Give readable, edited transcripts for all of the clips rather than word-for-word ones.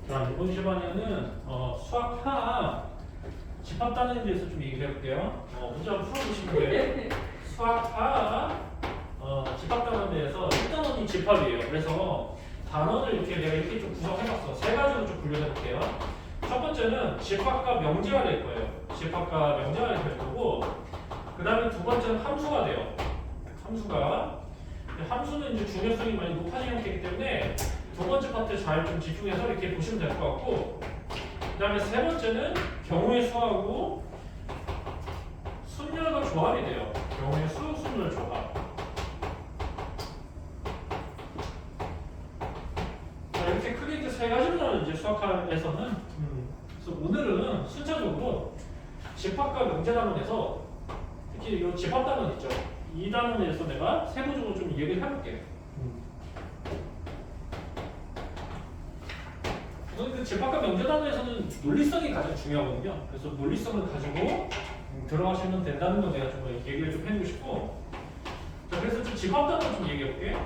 자, 이번 시간에는 수학 하나 집합 따는 데서 좀 얘기를 해볼게요. 먼저 한번 풀어보시면 돼요. 수학 하나 집합 따는 데에서 1단원이 집합이에요. 그래서 단원을 이렇게 내가 이렇게 좀 구성해봤어. 세 가지로 좀 분류해볼게요. 첫 번째는 집합과 명제가 될 거예요. 집합과 명제가 될 거고, 그 다음에 두 번째는 함수가 돼요. 함수는 이제 중요성이 많이 높아진 형태이기 때문에 두 번째 파트 잘 좀 집중해서 이렇게 보시면 될 것 같고, 그 다음에 세 번째는 경우의 수하고 순열과 조합이 돼요. 경우의 수, 순열, 조합. 자, 이렇게 크게 이렇게 세 가지로 나는 이제 수학에서는 그래서 오늘은 순차적으로 집합과 명제 단원에서 특히 이 집합 단원 있죠. 이 단원에서 내가 세부적으로 좀 얘기를 해볼게요. 우선 그 집합과 명제 단원에서는 논리성이 가장 중요하거든요. 그래서 논리성을 가지고 들어가시면 된다는 거 내가 좀 얘기를 좀 해주고 싶고, 자, 그래서 좀 집합 단원 좀 얘기해볼게.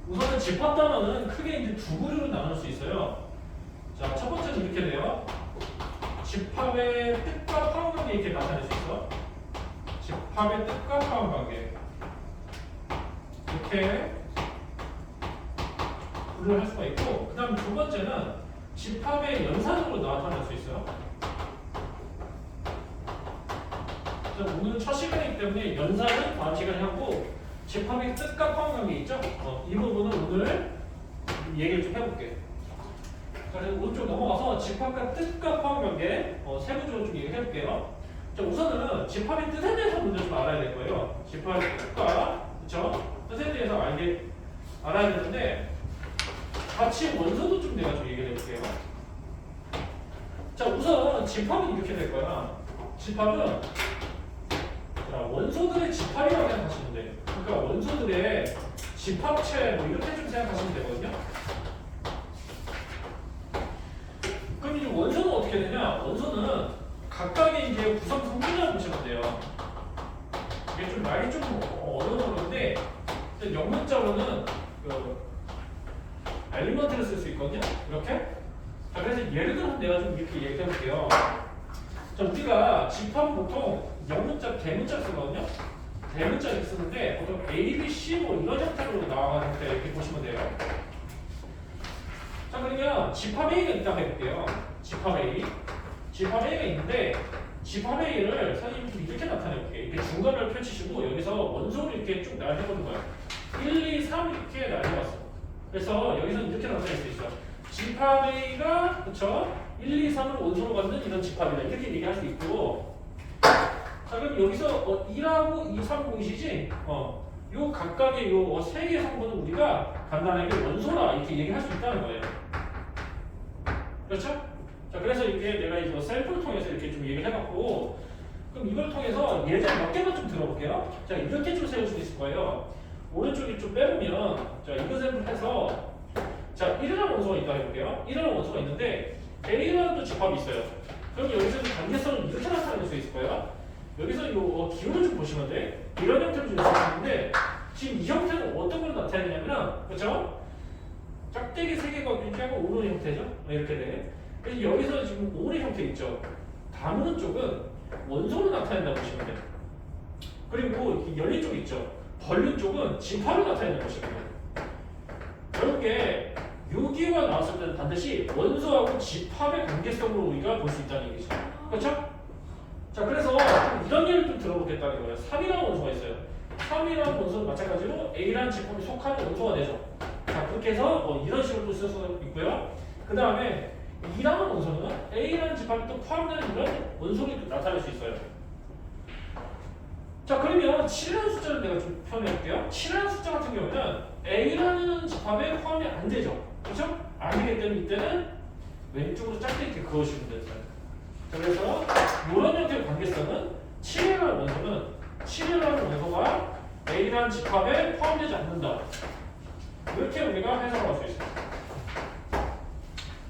우선은 집합 단원은 크게 이제 두 부류로 나눌 수 있어요. 자, 첫 번째는 이렇게 돼요. 집합의 뜻과 포함 관계 이렇게 나타낼 수 있어. 집합의 뜻과 포함 관계 이렇게 분류를 할 수가 있고, 그 다음 두 번째는 집합의 연산으로 나타낼 수 있어요. 자, 오늘 첫 시간이기 때문에 연산은 다음 시간에 하고, 집합의 뜻과 포함 관계 있죠? 이 부분은 오늘 얘기를 좀 해볼게. 자, 그래서 오른쪽 넘어가서 집합과 뜻과 포함 관계 세부적으로 좀 얘기해 볼게요. 자, 우선은 집합의 뜻에 대해서 먼저 좀 알아야 될 거예요. 집합의 뜻과, 그쵸? 뜻에 대해서 알아야 되는데, 같이 원소도 좀 내가 좀 얘기해 볼게요. 자, 우선 집합은 이렇게 될 거야. 집합은 자, 원소들의 집합이라고 생각하시면 돼요. 그러니까 원소들의 집합체 뭐 이렇게 좀 생각하시면 되거든요. 그럼 이제 원소는 어떻게 되냐? 원소는 각각의 이제 구성 성분이라고 보시면 돼요. 이게 좀 말이 좀 어려워서 그런데 영문자로는 그 엘리먼트를 쓸 수 있거든요. 이렇게. 자, 그래서 예를 들어서 내가 좀 이렇게 얘기해 볼게요. 자, 우리가 집합은 보통 영문자, 대문자 쓰거든요. 대문자 이렇게 쓰는데 보통 A, B, C 뭐 이런 형태로 나와가는 때 이렇게 보시면 돼요. 자, 그러면 집합 A가 있다고 해볼게요. 집합 A가 있는데, 집합 A를 선생님이 좀 이렇게 나타내볼게요. 이렇게 중간을 펼치시고 여기서 원소를 이렇게 쭉 나열해보는 거예요. 1, 2, 3 이렇게 나열해봤어. 그래서 여기서 이렇게 나타낼 수 있어. 집합 A가, 그쵸? 1, 2, 3을 원소로 갖는 이런 집합이다. 이렇게 얘기할 수 있고, 자, 그럼 여기서 1하고 2, 3 보이시지? 요 각각의 요 세 개의 성분은 우리가 간단하게 원소라 이렇게 얘기할 수 있다는 거예요. 그렇죠? 자, 그래서 이렇게 내가 이제 셀프를 통해서 이렇게 좀 얘기를 해봤고, 그럼 이걸 통해서 예제 몇 개만 좀 들어볼게요. 자, 이렇게 좀 세울 수 있을 거예요. 오른쪽에 좀 빼보면, 자, 이것을 해서, 자, 1이라는 원소가 있다 해볼게요. 1이라는 원소가 있는데, A라는 또 집합이 있어요. 그럼 여기서 관계성을 이렇게 나타낼 수 있을 거예요. 여기서 요 기호를 좀 보시면 돼. 이런 형태로 좀 있는데, 지금 이 형태는 어떤 걸로 나타내냐면, 그렇죠? 짝대기 3개가 이렇게 오는 형태죠. 이렇게 돼. 그래서 여기서 지금 오는 형태 있죠. 다무는 쪽은 원소로 나타낸다고 보시면 돼요. 그리고 열린 쪽 있죠. 벌린 쪽은 집합을 나타낸다고 보시면 돼요. 결국에 요기가 나왔을 때는 반드시 원소하고 집합의 관계성으로 우리가 볼 수 있다는 얘기죠. 그렇죠? 자, 그래서 이런 예를 좀 들어보겠다는 거예요. 3이라는 원소가 있어요. 3이라는 원소는 마찬가지로 A라는 집합에 속하는 원소가 되죠. 자, 그렇게 해서 이런 식으로 쓸 수 있고요. 그 다음에 2라는 원소는 A라는 집합이 또 포함되는 이런 원소를 또 나타낼 수 있어요. 자, 그러면 7이라는 숫자를 내가 좀 표현해볼게요. 7이라는 숫자 같은 경우는 A라는 집합에 포함이 안 되죠. 그렇죠? 안 되기 때문에 이때는 왼쪽으로 짧게 이렇게 그어주시면 돼요. 자, 그래서 이런 형태의 관계성은 7이라는 원소가 A라는 집합에 포함되지 않는다. 이렇게 우리가 해석할 수 있습니다.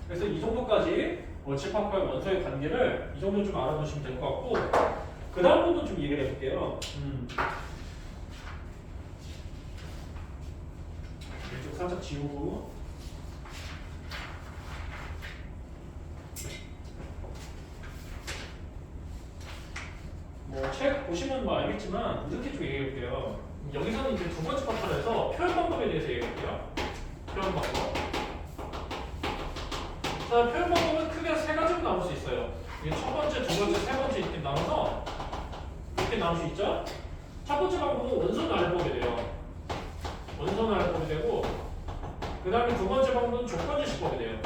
그래서 이 정도까지 집합과 원소의 관계를 이 정도 좀 알아두시면 될 것 같고, 그 다음 부분 좀 얘기를 해볼게요. 이쪽 살짝 지우고. 하겠지만 이렇게 좀 얘기해 볼게요. 여기서는 이제 두 번째 파트에서 표현 방법에 대해서 얘기해 볼게요. 표현 방법. 자, 표현 방법은 크게 세 가지로 나올 수 있어요. 이게 첫 번째, 두 번째, 세 번째 이렇게 나눠서 이렇게 나올 수 있죠. 첫 번째 방법은 원소날법이 돼요. 원소날법이 되고, 그 다음에 두 번째 방법은 조건지시법이 돼요.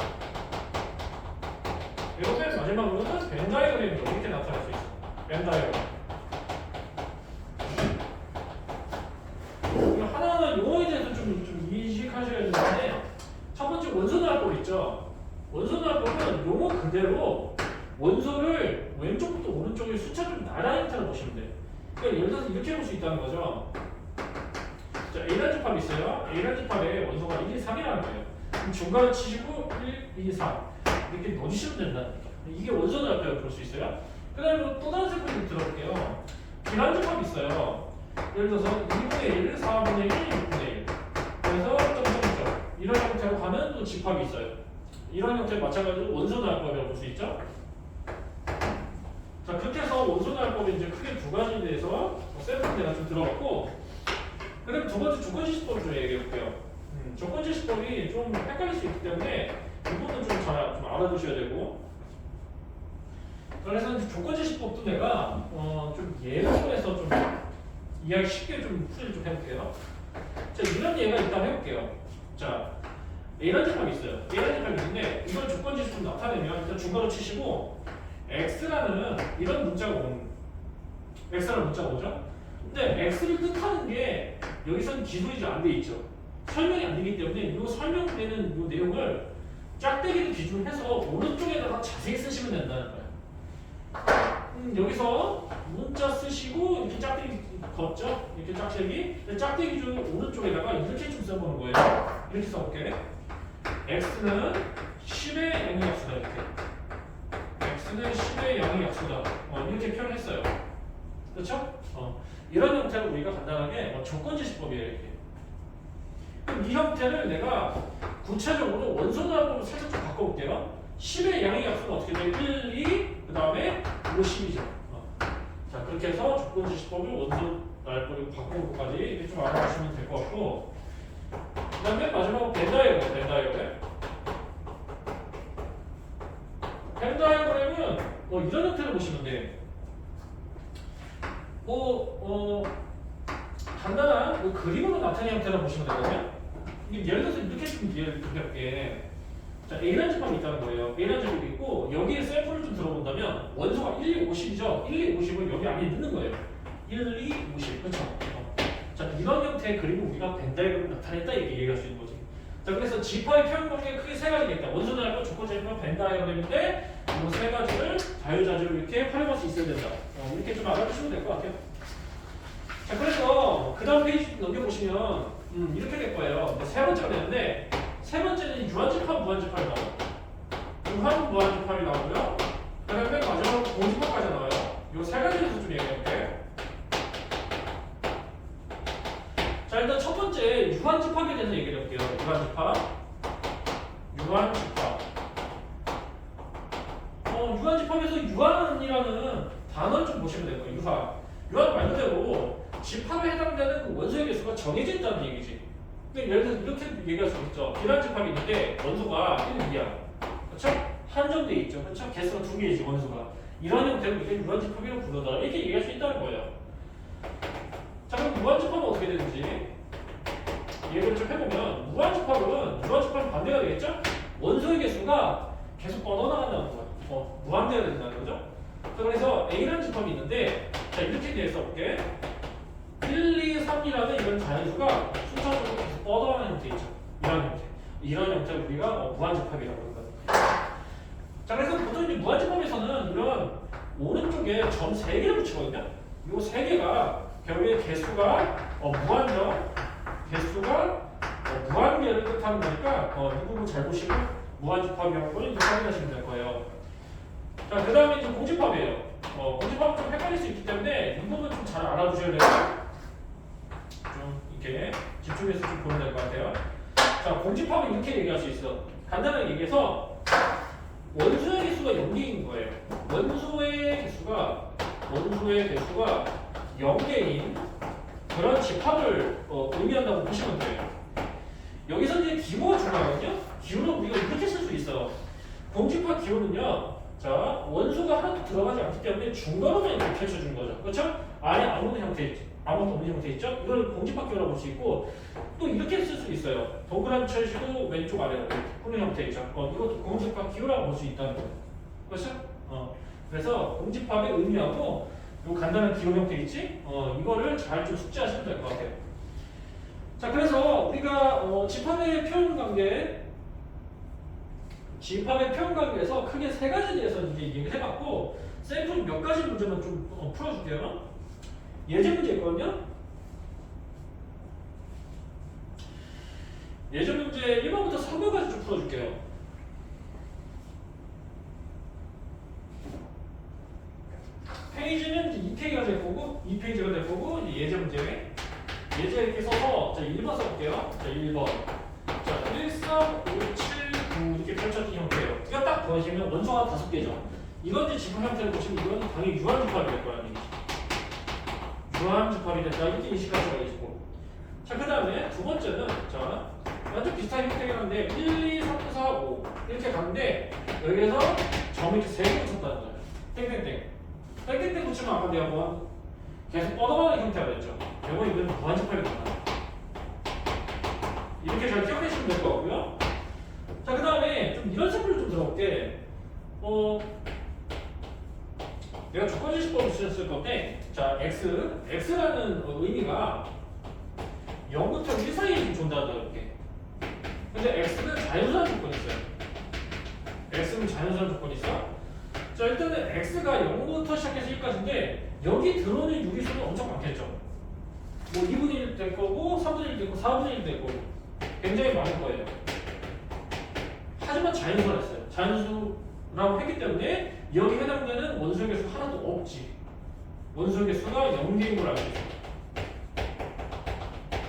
그리고 맨 마지막으로는 벤다이어그램이 이렇게 나타날 수 있어요. 벤다이어그램. 하나하나 용어에 대해서 좀 인식하셔야 되는데, 첫 번째 원소날법 있죠. 원소날법은 용어 그대로 원소를 왼쪽부터 오른쪽에 숫자 좀 나란히 형태로 보시면 돼요. 그러니까 예를 들어서 이렇게 볼 수 있다는 거죠. 자, A라는 집합이 있어요. A라는 집합에 원소가 1, 2, 3이라는 거예요. 그럼 중간을 치시고 1, 2, 3 이렇게 넣어주시면 된다는 거죠. 이게 원소날법이라고 볼 수 있어요. 그 다음에 또 다른 색깔 들어볼게요. B라는 집합이 있어요. 예를 들어서 2분의 1, 4분의 1, 6분의 1 그래서 점점점 이런 형태로 가는 또 집합이 있어요. 이런 형태에 마찬가지로 원소날법이라고 볼 수 있죠. 자, 그렇게 해서 원소날법이 이제 크게 두 가지에 대해서 셀프로 내가 좀 들어갔고, 그다음 두 번째 조건지시법을 좀 얘기해 볼게요. 조건지시법이 좀 헷갈릴 수 있기 때문에 이 부분은 좀 잘 좀 알아두셔야 되고, 그래서 조건지시법도 내가 좀 예로 해서 좀 이야기 쉽게 좀 풀이를 좀 해볼게요. 자, 이런 예가 있다고 해볼게요. 자, A라는 집합이 있어요. A라는 집합이 있는데 이걸 조건지시법 나타내면 일단 중괄호 치시고 X라는 이런 문자가 오는 X라는 문자가 오죠? 근데 X를 뜻하는 게 여기서는 기술이 안 돼 있죠. 설명이 안 되기 때문에 이 설명되는 이 내용을 짝대기를 기준으로 해서 오른쪽에다가 자세히 쓰시면 된다는 거예요. 여기서 문자 쓰시고 이렇게 짝대기 걷죠? 이렇게 짝대기. 짝대기 기준 오른쪽에다가 이렇게 좀 써보는 거예요. 이렇게 써볼게. X는 10의 양의 약수다 이렇게. X는 10의 양의 약수다. 이렇게 표현했어요. 그렇죠? 이런 형태로 우리가 간단하게 조건지시법이에요 이렇게. 그럼 이 형태를 내가 구체적으로 원소날법으로 살짝 좀 바꿔볼게요. 10의 양의 약수는 어떻게 돼요? 1, 2, 그 다음에 50이죠. 자, 그렇게 해서 조건지시법을 원소날법으로 바꾸는 것까지 이렇게 좀 알아보시면 될 것 같고, 그 다음에 마지막으로 벤다이어그램. 벤다이어그램은 이런 형태를 보시면 돼. 간단한 그림으로 나타내는 형태를 보시면 되거든요. 예를 들어서 이렇게 좀 이해를 해볼게. 자, A라는 집합이 있다는 거예요. A라는 집합이 있고 여기에 셀프를 좀 들어본다면 원소가 1, 2, 50이죠. 1, 2, 50을 여기 안에 넣는 거예요. 1, 2, 50. 그렇죠? 자, 이런 형태의 그림을 우리가 벤다이어그램으로 나타냈다 이렇게 얘기할 수 있는 거지. 자, 그래서 집합의 표현 관계가 크게 세 가지가 있다. 원소날법, 조건지시법, 벤다이어그램인데 이 세 가지를 자유자재로 이렇게 활용할 수 있어야 된다. 이렇게 좀 알아두시면 될 것 같아요. 자, 그래서 그 다음 페이지 넘겨보시면 이렇게 될 거예요. 세 번째가 되는데 세 번째는 유한집합, 무한집합이 나와요. 유한, 무한집합이 나오고요. 그 다음에 마지막으로 공집합까지 나와요. 이 세 가지에서 좀 얘기해볼게요. 자, 일단 첫 번째 유한집합에 대해서 얘기해볼게요. 유한집합. 유한집합에서 유한이라는 단어를 좀 보시면 될 거예요. 유한 말 그대로 집합에 해당되는 그 원소의 개수가 정해져 있다는 얘기지. 그러니까 예를 들어서 이렇게 얘기할 수 있죠. 비란집합이 있는데 원소가 1, 2야. 그렇죠? 한정돼 있죠. 그렇죠? 개수가 2개이지 원소가. 이런 형태로 이게 유한집합이라고 부르다. 이렇게 얘기할 수 있다는 거예요. 자, 그럼 무한집합은 어떻게 되는지 얘기를 좀 해보면 무한집합은 반대가 되겠죠? 원소의 개수가 계속 뻗어나간다는 거예요. 무한대가 된다는 거죠. 그래서 A라는 집합이 있는데 자, 이렇게 돼 있어 볼게. 1, 2, 3이라는 이런 자연수가 순차적으로 계속 뻗어가는 형태 있죠. 이런 형태를 우리가 무한집합이라고 하거든요. 자, 그래서 보통 이제 무한집합에서는 이런 오른쪽에 점 3개를 붙이거든요. 이 3개가 결국에 개수가 무한계를 뜻하는 거니까 이 부분 잘 보시고 무한집합이라는 걸 이제 확인하시면 될 거예요. 자, 그 다음에 이제 공집합이에요. 공집합은 좀 헷갈릴 수 있기 때문에 이 부분 좀 잘 알아두셔야 돼요. 좀 이렇게 집중해서 좀 보면 될 것 같아요. 자, 공집합은 이렇게 얘기할 수 있어. 간단하게 얘기해서 원소의 개수가 0개인 거예요. 원소의 개수가 연계인 그런 집합을 의미한다고 보시면 돼요. 여기서 이제 기호가 중요하거든요. 기호는 우리가 이렇게 쓸 수 있어요. 공집합 기호는요. 자, 원소가 하나도 들어가지 않기 때문에 중간으로만 이렇게 펼쳐준 거죠. 그렇죠? 안에 아무것도 없는 형태 있죠? 이걸 공집합 기호라고 볼 수 있고 또 이렇게 쓸 수 있어요. 동그라미 쳐주고 왼쪽 아래로 꾸는 형태 있죠? 이것도 공집합 기호라고 볼 수 있다는 거예요. 그렇죠? 그래서 공집합의 의미하고 요 간단한 기호 형태 있지? 이거를 잘 좀 숙지하시면 될 것 같아요. 자, 그래서 우리가 집합의 표현 관계에서 크게 세 가지에 대해서 이제 얘기를 해봤고 샘플 몇 가지 문제만 좀 풀어줄게요. 예제 문제 있거든요. 예제 문제 1번부터 3번까지 좀 풀어줄게요. 페이지는 이제 2페이지가 될 거고 2페이지가 될 거고 이제 예제 문제 이렇게 써서 자 1번 써볼게요. 자 1번 자 1, 3, 5, 7, 9 이렇게 펼쳐진 형태예요. 이거 딱 보시면 원소가 5개죠. 이건 이제 지금 형태를 보시면 이건 당연히 유한집합이 될 거라는 얘기죠. 유한집합이 된다 이렇게 인식할 수가 있고 자 그 다음에 두 번째는 자 완전 비슷한 형태긴 한데 1, 2, 3, 4, 5 이렇게 가는데 여기에서 점이 이렇게 3개 붙였다는 거예요. 땡땡땡 붙이면 아까 내가 뭐 계속 뻗어가는 형태가 됐죠. 결국 이건 무한집합이 된다. 이렇게 잘 기억하시면 될 것 같고요. 자, 그 다음에 좀 이런 샘플을 좀 들어볼게. 내가 조건지시법을 쓰셨을 건데, 자, x라는 의미가 0부터 1 사이에 좀 존재한다 이렇게. 근데 x는 자연수한 조건이 있어요. x는 자연수한 조건이 있어. 자, 일단은 x가 0부터 시작해서 1까지인데 여기 들어오는 유리수는 엄청 많겠죠. 뭐 2분의 1 될 거고 3분의 1 될 거고 4분의 1 될 거고 굉장히 많을 거예요. 하지만 자연수였어요. 자연수라고 했기 때문에 여기 해당되는 원소의 개수 하나도 없지. 원소의 개수가 0개인 걸 알고 있어요.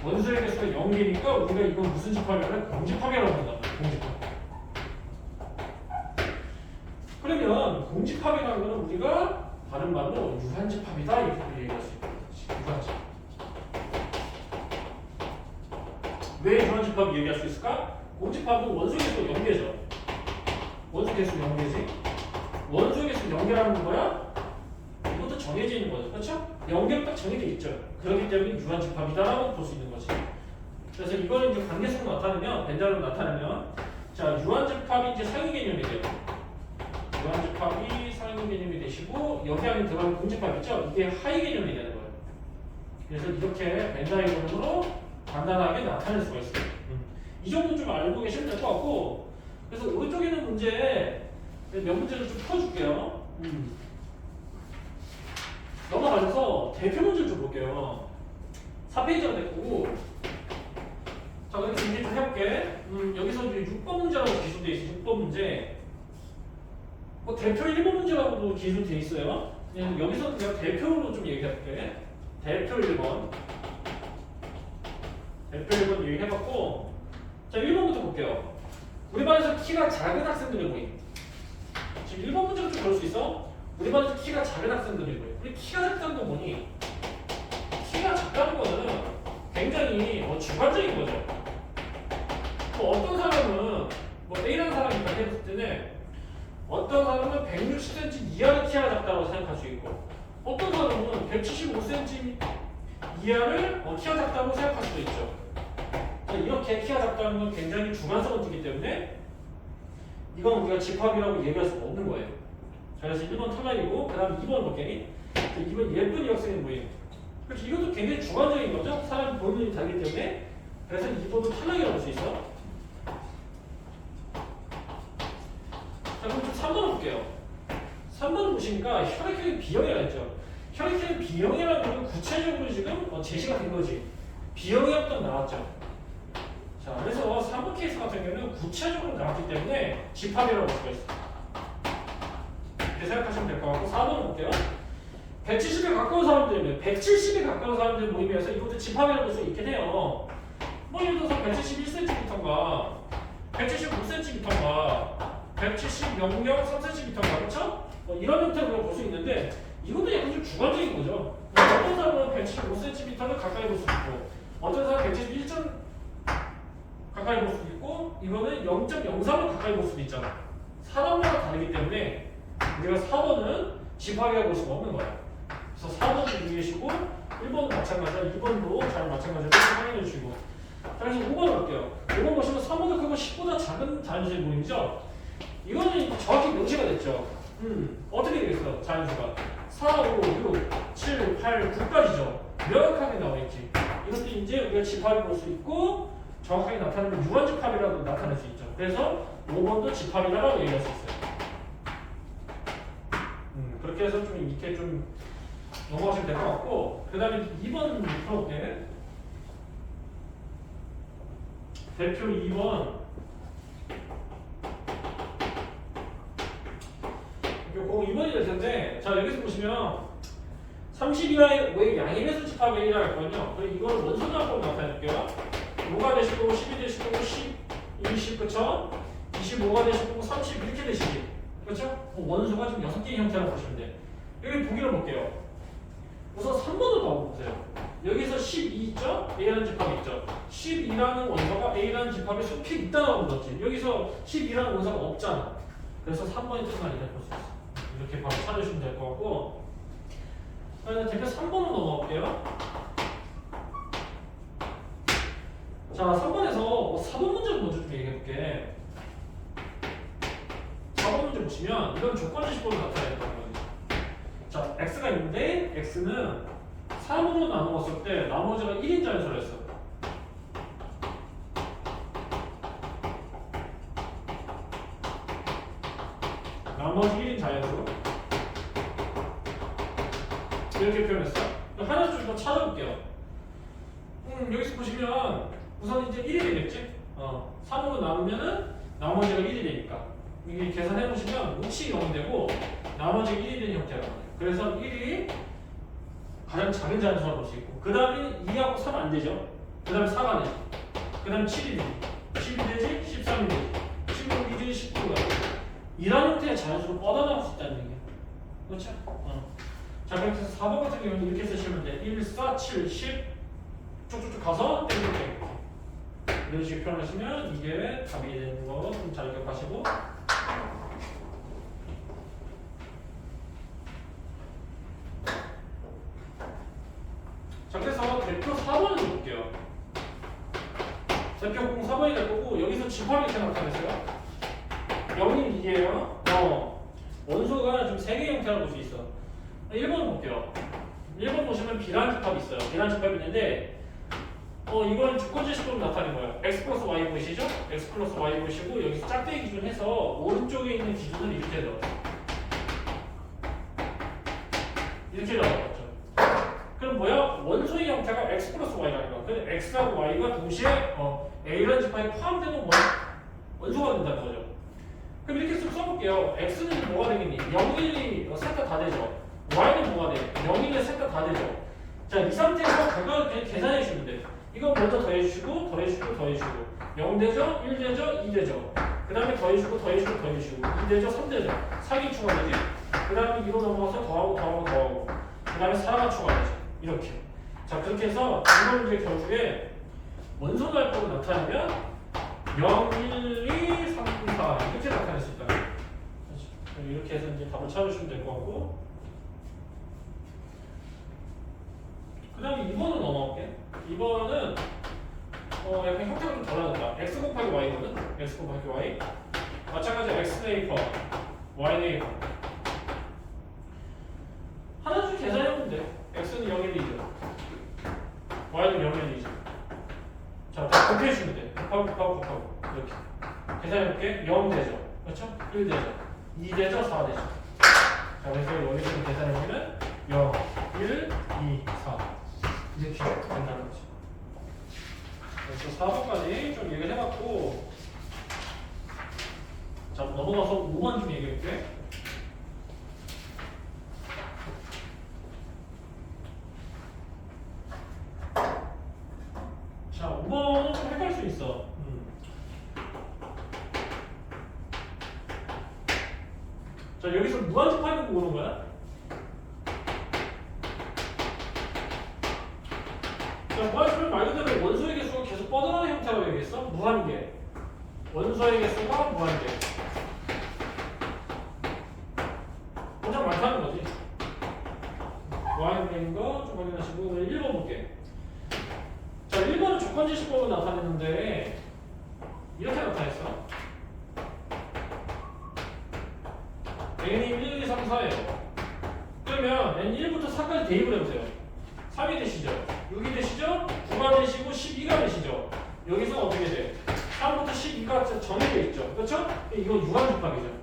원소의 개수가 0개니까 우리가 이건 무슨 집합이라고 공집합이라고 한다. 공집합. 그러면 공집합이라는 것은 우리가 다른 말로 유한집합이다 이렇게 얘기할 수 있는 거지. 유한집합. 왜 유한집합 얘기할 수 있을까? 공집합은 원소 개수 0개죠. 원소 개수 0개지. 원소 개수 0개라는 거야? 이것도 정해져 있는 거죠. 그렇죠? 0개로 딱 정해져 있죠. 그렇기 때문에 유한집합이다라고 볼 수 있는 거지. 그래서 이거는 이제 관계성으로 나타내면, 벤자로 나타내면, 자, 유한집합이 이제 상위 개념이 돼요. 유한집합이 상위 개념이 되시고, 여기 안에 들어가는 공집합 있죠? 이게 하위 개념이 되는 거예요. 그래서 이렇게 벤자이론으로 간단하게 나타낼 수가 있어요. 이 정도 좀 알고 계시면 될 것 같고, 그래서 오른쪽에 있는 문제 몇 문제를 좀 풀어줄게요. 넘어가셔서 대표 문제를 좀 볼게요. 4페이지가 됐고, 자, 그럼 이제 좀 해볼게. 여기서 이제 6번 문제라고 기술되어 있어요. 6번 문제. 뭐 대표 1번 문제라고도 기술되어 있어요. 여기서 내가 대표로 좀 얘기해볼게. 대표 1번. 대표 1번 얘기해봤고, 자, 1번부터 볼게요. 우리 반에서 키가 작은 학생들이 모임. 지금 1번 문제로 좀 그럴 수 있어? 우리 반에서 키가 작은 학생들이 모임. 우리 키가 작다는 건 뭐니? 키가 작다는 거는 굉장히 주관적인 거죠. 뭐 어떤 사람은 뭐 A라는 사람이 발견했을 때는 어떤 사람은 160cm 이하의 키가 작다고 생각할 수 있고 어떤 사람은 175cm 이하를 키가 작다고 생각할 수도 있죠. 이렇게 키가 작다는 건 굉장히 주관성을 띠기 때문에 이건 우리가 집합이라고 얘기할 수가 없는 거예요. 자, 그래서 1번 탈락이고 그 다음 2번 볼게. 2번 예쁜 여학생이 뭐예요? 그렇지, 이것도 굉장히 주관적인 거죠. 사람이 보는 눈이 다르기 때문에. 그래서 2번도 탈락이라고 볼 수 있어. 자, 그럼 좀 3번 볼게요. 3번을 보시니까 혈액형의 B형이라 했죠. 혈액형의 B형이라는 건 구체적으로 지금 제시가 된 거지. B형이라고 딱 나왔죠. 자, 그래서 3번 케이스 같은 경우는 구체적으로 나왔기 때문에 집합이라고 볼 수가 있어. 이렇게 생각하시면 될 것 같고 4번을 볼게요. 170에 가까운 사람들, 170에 가까운 사람들 모임에서 이것도 집합이라고 볼 수 있긴 해요. 뭐 예를 들어서 171cm인가 175cm인가 170.00 3cm인가 그렇죠? 이런 형태로 볼 수 있는데 이것도 약간 좀 주관적인 거죠. 어떤 사람은 175cm를 가까이 볼 수 있고 어떤 사람 171점 가까이 볼 수도 있고 이거는 0.03을 가까이 볼 수도 있잖아. 사람마다 다르기 때문에 우리가 4번은 집합이라고 볼 수가 없는 거야. 그래서 4번을 준비해주시고 1번도 마찬가지야. 2번도 잘 마찬가지로 확인해 주시고. 자, 그래서 5번 볼게요. 5번 보시면 3보다 크고 10보다 작은 자연수의 모임이죠. 이거는 정확히 명시가 됐죠. 어떻게 되겠어? 자연수가 4, 5, 6, 7, 8, 9까지죠. 명확하게 나와있지. 이것도 이제 우리가 집합을 볼 수 있고 정확하게 나타내는 유한집합이라고 나타낼 수 있죠. 그래서 5번도 집합이라고 얘기할 수 있어요. 그렇게 해서 좀 밑에 좀 넘어가시면 될 것 같고, 그 다음에 2번 풀어볼게. 대표 2번. 꼭 2번이 될 텐데, 자, 여기서 보시면 30 이하의 왜 양의 배수 집합의 1이라고 했거든요. 그리고 이걸 원소답으로 나타낼게요. 5가 되실 거고, 10이 되실 거고, 10, 20, 그쵸? 25가 되실 거고, 30 이렇게 되시기. 그렇죠? 원소가 지금 6개의 형태라고 보시면 돼. 여기 보기를 볼게요. 우선 3번을 봐보세요. 여기서 12 있죠? A라는 집합이 있죠. 12라는 원소가 A라는 집합에 수필 있다고 묻었지. 여기서 12라는 원소가 없잖아. 그래서 3번이 뜻은 아니라 볼 수 있어. 이렇게 바로 찾으시면 될 것 같고. 대표 3번으로 넘어갈게요. 자, 3번에서 4번 문제를 먼저 좀 얘기해볼게. 4번 문제 보시면 이건 조건지식으로 나타내는 거예요. 자, x가 있는데 x는 3으로 나누었을 때 나머지가 1인 자연수를 했어. 나머지 1인 자연수 이렇게 표현했어. 하나씩 좀 찾아볼게요. 여기서 보시면 우선 이제 1이 되겠지? 3으로 나누면은 나머지가 1이 되니까 이게 계산해 보시면 몫이 0이 되고 나머지 1이 되는 형태가 나와요. 그래서 1이 가장 작은 자연수라고 볼 수 있고, 그 다음에 2하고 3 안 되죠. 그 다음에 4가 되죠. 그 다음에 7이 되지. 10이 되지. 13이 되지. 16이 되지. 19가 되지. 이런 형태의 자연수로 뻗어나올 수 있다는 얘기야. 그렇죠? 자, 그래서 4번 같은 경우는 이렇게 쓰시면 돼. 1, 4, 7, 10 쭉쭉쭉 가서 땡겨땡겨. 이런 식으로 표현하시면 이게 답이 되는 거 좀 잘 기억하시고. 자, 그래서 대표 4번을 볼게요. 대표 04번이 될 거고, 여기서 집합이 이렇게 나타냈어요. 0이 2예요. 원소가 좀 3개의 형태라고 볼 수 있어. 1번 볼게요. 1번 보시면 비란 집합이 있어요. 비란 집합이 있는데, 이건 조건지식으로 나타낸 거예요. x 플러스 y 보이시죠? x 플러스 y 보시고, 여기서 짝대기 기준 해서 오른쪽에 있는 기준을 이렇게 넣어요. 이렇게 넣어봤죠. 그럼 뭐야? 원소의 형태가 x 플러스 y라는 거야. 근데 x하고 y가 동시에 a라는 집합에 포함되는 원소가 된다는 거죠. 그럼 이렇게 쓱 써볼게요. x는 뭐가 되겠니? 0, 1, 2, 셋 다 다 되죠. y는 뭐가 돼? 0, 1, 2, 셋 다 다 되죠. 자, 이 상태에서 각각을 그냥 계산해 주시면 돼. 이거 먼저 더해주시고, 더해주시고, 더해주시고. 0 되죠? 1 되죠? 2 되죠? 그 다음에 더해주시고, 더해주시고, 더해주시고. 2 되죠? 3 되죠? 4개 추가되지? 그 다음에 2로 넘어가서 더하고, 더하고, 더하고. 그 다음에 4가 추가되지. 이렇게. 자, 그렇게 해서 이걸 이제 결국에 원소 발법을 나타내면 0, 1, 2, 3, 4 이렇게 나타낼 수 있다. 그렇죠. 이렇게 해서 이제 답을 찾으시면 될 것 같고. 그 다음에 2번으로 넘어갈게. 2번은 약간 형태가 좀 달라졌다. x 곱하기 y거든. x 곱하기 y. 마찬가지로 x는 a 퍼, y는 a 퍼. 하나씩 계산해보면 돼. x는 0일 2죠. y는 0일 2죠. 자, 다 곱해주시면 돼. 곱하고 이렇게 계산해볼게. 0 되죠. 그렇죠? 1 되죠. 2 되죠. 4 되죠. 자, 그래서 여기서 계산해보면 0, 1, 2, 4 이렇게 된다는 거죠. 그래서 4번까지 좀 얘기를 해봤고, 자, 넘어가서 5번 좀 얘기해볼게. 자, 5번은 좀 헷갈릴 수 있어. 자, 여기서 무한집합을 모으는 거야? 자, 무한집합 말 그대로 원소의 개수가 계속 뻗어나가는 형태라고 얘기했어? 무한계. 원소의 개수가 무한계. 엄청 많다는 거지. 무한계인 거 좀 확인하시고 1번 볼게. 자, 1번은 조건지시법으로 나타냈는데 이렇게 나타냈어. n이 1, 2, 3, 4예요. 그러면 n 1부터 4까지 대입을 해보세요. 3이 되시죠? 6이 되시죠? 9가 되시고 12가 되시죠? 여기서 어떻게 돼? 3부터 12가 정해져 있죠? 그렇죠? 이거 유한집합이죠.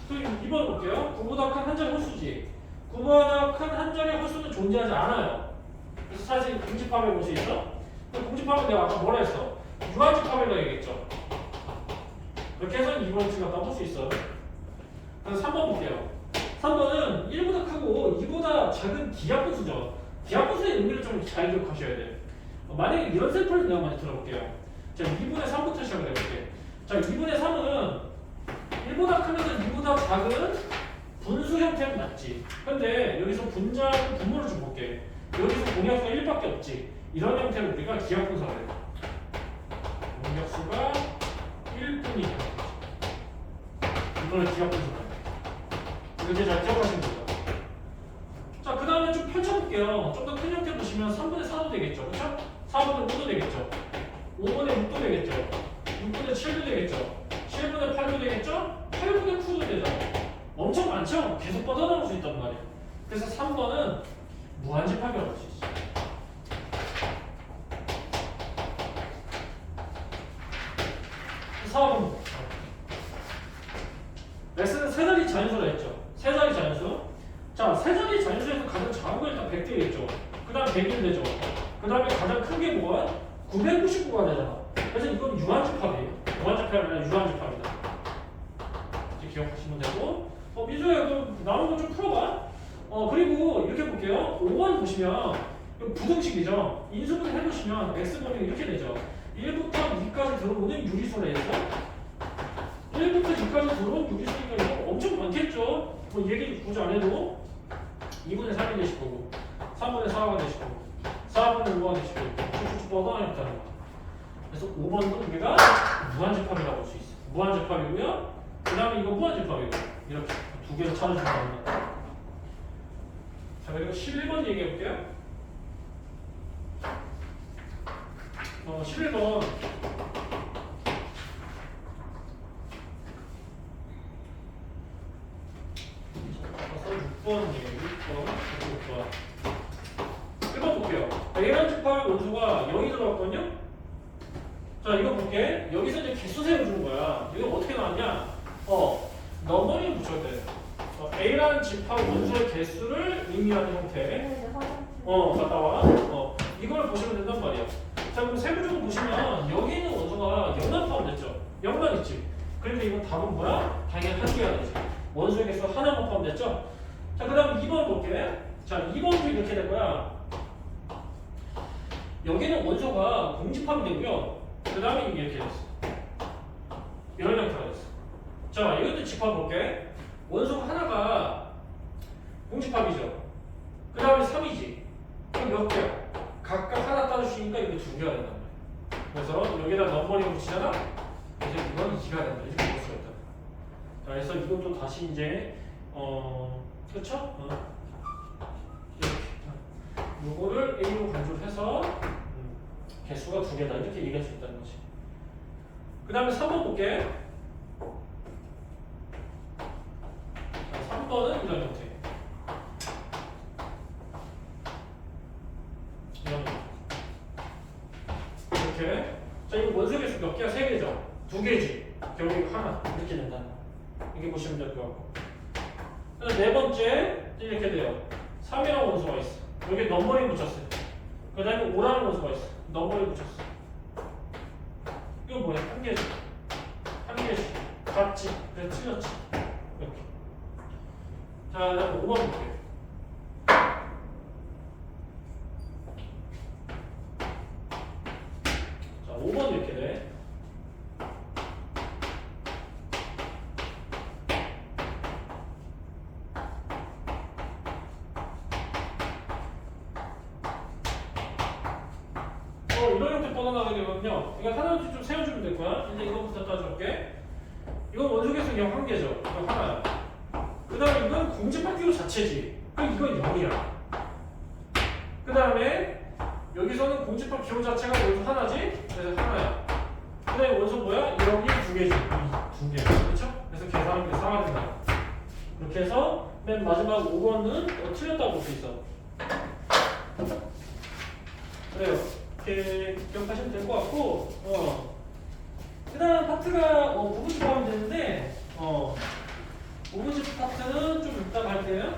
그럼 2번 볼게요. 9보다 큰 한 자리 홀수지. 9보다 큰 한 자리 홀수는 존재하지 않아요. 그래서 사실 공집합에 볼 수 있어? 공집합은 내가 아까 뭐라 했어? 유한집합이라고 얘기했죠. 이렇게 해서 2번을 갖다 볼 수 있어. 그래서 3번 볼게요. 3번은 1보다 크고 2보다 작은 기하분수죠. 기하분수의 의미를 좀 잘 기억하셔야 돼요. 만약에 이런 셀프를 내가 많이 들어볼게요. 자, 2분의 3부터 시작을 해볼게. 자, 2분의 3은 1보다 크면서 2보다 작은 분수 형태는 맞지. 근데 여기서 분자하고 분모를 좀 볼게. 여기서 공약수가 1밖에 없지. 이런 형태를 우리가 기하분수라고 해요. 공약수가 1뿐이야. 이걸 기하분수라고 해요. 이렇게 잘 기억하시면 돼요. 자, 그 다음에 좀 펼쳐볼게요. 좀 더 큰 형태 보시면 3분의 4도 되겠죠. 그렇죠? 4분의 5도 되겠죠. 5분의 6도 되겠죠. 6분의 7도 되겠죠. 7분의 8도 되겠죠. 8분의 9도 되죠. 엄청 많죠? 계속 뻗어나올 수 있단 말이에요. 그래서 3번은 무한집합이라고 할 수 있어요. 4번 x는 세 자리 자연수라 했죠. 세 자리 자연수. 자, 세 자리 자연수에서 가장 작은 거 일단 100되겠죠. 그 다음 100일 되죠. 그 다음에 가장 큰 게 뭐가? 999가 되잖아. 그래서 이건 유한집합이에요. 무한집합이 아니라 유한집합이다. 이렇게 기억하시면 되고. 민수야, 너 나온 거 좀 풀어봐. 그리고 이렇게 볼게요. 5번 보시면 부등식이죠. 인수분 해보시면 x번이 이렇게 되죠. 1부터 2까지 들어오는 유리수라 해서 1부터 2까지 들어온 유리수니까 이거 엄청 많겠죠. 뭐 얘기 굳이 안 해도 2분의 3이 되실 거고 3분의 4가 되실 거고 4분의 5가 되실 거고 쭉쭉쭉 뻗어나겠다는 거. 그래서 5번도 우리가 무한집합이라고 볼 수 있어요. 무한집합이고요. 그 다음에 이거 무한집합이고 이렇게 두 개를 찾아주면 됩니다. 자, 그리고 11번 얘기해 볼게요. 11번 6번 얘기해 6번 1번 볼게요. A라는 집합의 원소가 0이 들어갔거든요. 자, 이거 볼게. 여기서 이제 개수 세워주는 거야. 이거 어떻게 나왔냐? 넘버링 붙여야 돼. A라는 집합 원소의 개수를 의미하는 형태. 갔다 와. 이걸 보시면 된단 말이야. 자, 그럼 세부적으로 보시면 여기 있는 원소가 0만 포함됐죠? 0만 있지. 그러니까 이건 답은 뭐야? 당연히 한 개가 되지. 원소의 개수 하나만 포함됐죠? 자, 그 다음 2번 볼게. 자, 2번도 이렇게 될 거야. 여기는 원소가 공집합이 되고요. 그 다음에 이게 이렇게 됐어. 이런 형태가 됐어. 자, 이것도 집합 볼게. 원소가 하나가 공집합이죠. 그 다음에 3이지. 그럼 몇 개야? 각각 하나 따주시니까 이거 2개가 된단 말이야. 그래서 여기다 넘버링 붙이잖아? 그래서 이건 2가 된다. 이렇게 볼 수가 있다. 자, 그래서 이것도 다시 이제, 그렇죠? 이렇게. 요거를 A로 간주해서 개수가 2개다. 이렇게 얘기할 수 있다는 거지. 그 다음에 3번 볼게. 자, 3번은 이런 형태. 이렇게. 자, 이거 원소 개수 몇 개야? 3개죠? 2개지. 결국 하나. 이렇게 된다. 이게 보시면 될 것 같고. 그래서 네 번째, 이렇게 돼요. 3이라는 원소가 있어. 여기 넘버링 붙였어요. 그 다음에 5라는 원소가 있어. 넘버링 붙였어. 이거 뭐야? 한 개씩. 한 개씩. 같지. 그래, 틀렸지. 이렇게. 자, 그 다음에 5번 볼게요. 자, 5번 이렇게 돼. 이런 형태 뻗어나가게 되거든요. 이거 하나씩 좀 세워주면 될 거야. 이제 이거부터 따져볼게. 이건 원소 계수 0 한 개죠. 이거 하나야. 그 다음에 이건 공집합 기호 자체지. 그럼 이건 0이야. 그 다음에 여기서는 공집합 기호 자체가 원소 하나지. 그래서 하나야. 그 다음에 원소 뭐야? 0이 두 개지. 두 개. 그렇죠? 그래서 계산하는 게 4가 된다. 이렇게 해서 맨 마지막 5번은 틀렸다고 볼 수 있어. 그래요. 이렇게 기억하시면 될 것 같고, 그 다음 파트가 부분집 하면 되는데, 부분집 파트는 좀 이따가 할게요.